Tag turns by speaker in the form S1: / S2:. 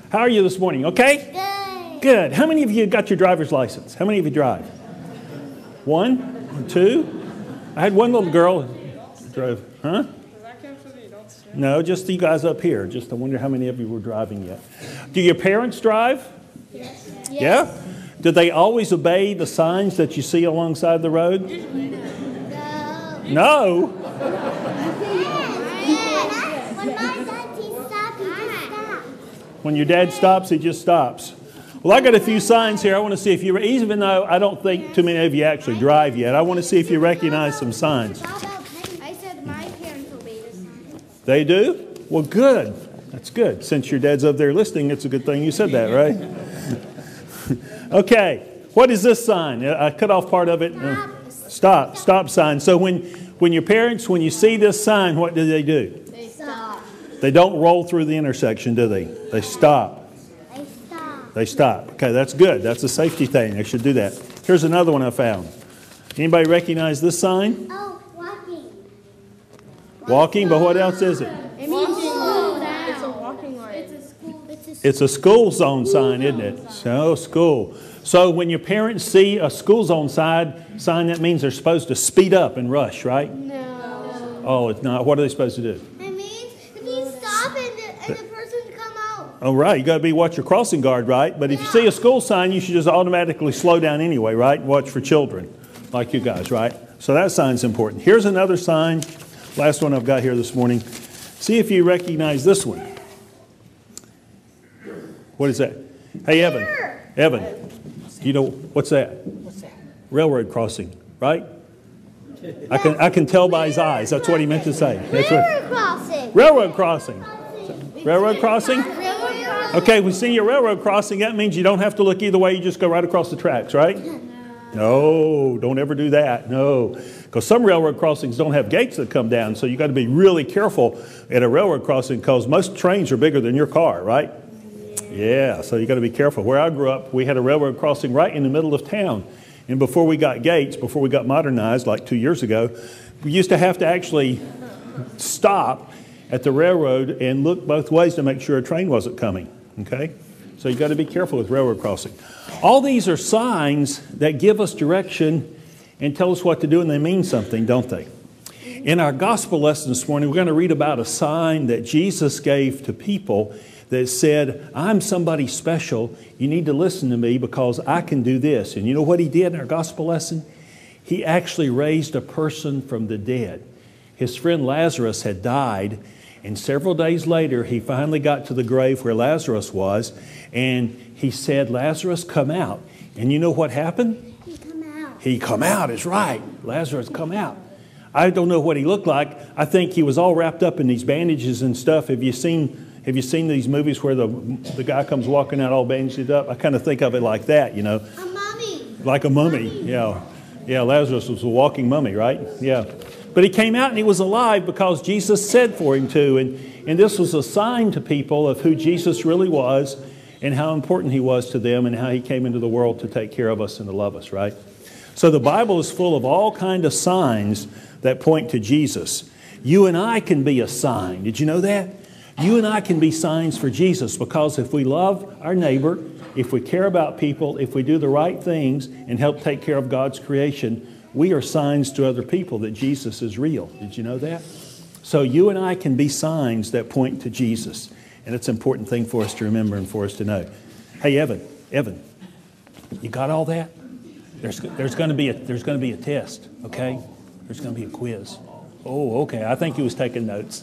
S1: How are you this morning? Okay?
S2: Good.
S1: Good. How many of you got your driver's license? How many of you drive? One? Two? I had one little girl who drove. Huh?
S3: Does that count for the adults too?
S1: No, just you guys up here. Just I wonder how many of you were driving yet. Do your parents drive?
S2: Yes.
S1: Yeah? Do they always obey the signs that you see alongside the road?
S2: No.
S1: No?
S2: When my dad stops, he just stops.
S1: When your dad stops, he just stops. Well, I got a few signs here. I want to see if you, even though I don't think too many of you actually drive yet, I want to see if you recognize some signs.
S2: I said my parents obey the signs.
S1: They do? Well, good. That's good. Since your dad's up there listening, it's a good thing you said that, right? Okay. What is this sign? I cut off part of it. Stop. Stop sign. So when your parents, when you see this sign, what do?
S2: They stop.
S1: They don't roll through the intersection, do they? They stop. They stop. Okay, that's good. That's a safety thing. They should do that. Here's another one I found. Anybody recognize this sign?
S2: Oh, walking.
S1: Walking, but what else is it?
S3: It means slow down. It's a walking line.
S1: It's a school zone sign, isn't it? So, school. So when your parents see a school zone sign, that means they're supposed to speed up and rush, right?
S2: No.
S1: Oh, it's not. What are they supposed to do?
S2: It means stop and the person come out.
S1: Oh, right. You got to watch your crossing guard, right? But if you see a school sign, you should just automatically slow down anyway, right? Watch for children, like you guys, right? So that sign's important. Here's another sign. Last one I've got here this morning. See if you recognize this one. What is that? Hey, Evan. Evan. You know, what's that?
S3: What's that?
S1: Railroad crossing, right? I can tell by his eyes. That's what he meant to say. That's
S2: Railroad crossing.
S1: Railroad crossing. Railroad crossing?
S2: Railroad crossing.
S1: Okay, we see your railroad crossing. That means you don't have to look either way. You just go right across the tracks, right? No, don't ever do that. No, because some railroad crossings don't have gates that come down. So you got to be really careful at a railroad crossing because most trains are bigger than your car, right? Yeah, so you got to be careful. Where I grew up, we had a railroad crossing right in the middle of town. And before we got gates, before we got modernized like 2 years ago, we used to have to actually stop at the railroad and look both ways to make sure a train wasn't coming. Okay? So you got to be careful with railroad crossing. All these are signs that give us direction and tell us what to do, and they mean something, don't they? In our gospel lesson this morning, we're going to read about a sign that Jesus gave to people that said, I'm somebody special. You need to listen to me because I can do this. And you know what he did in our gospel lesson? He actually raised a person from the dead. His friend Lazarus had died, and several days later, he finally got to the grave where Lazarus was, and he said, Lazarus, come out. And you know what happened?
S2: He come out.
S1: He come out is right. Lazarus come out. I don't know what he looked like. I think he was all wrapped up in these bandages and stuff. Have you seen these movies where the guy comes walking out all bandaged up? I kind of think of it like that, you know.
S2: A mummy.
S1: Like a mummy, yeah. Yeah, Lazarus was a walking mummy, right? Yeah. But he came out and he was alive because Jesus said for him to. And this was a sign to people of who Jesus really was and how important he was to them and how he came into the world to take care of us and to love us, right? So the Bible is full of all kinds of signs that point to Jesus. You and I can be a sign. Did you know that? You and I can be signs for Jesus because if we love our neighbor, if we care about people, if we do the right things and help take care of God's creation, we are signs to other people that Jesus is real. Did you know that? So you and I can be signs that point to Jesus. And it's an important thing for us to remember and for us to know. Hey, Evan, you got all that? There's going to be a test, okay? There's going to be a quiz. Oh, okay. I think he was taking notes.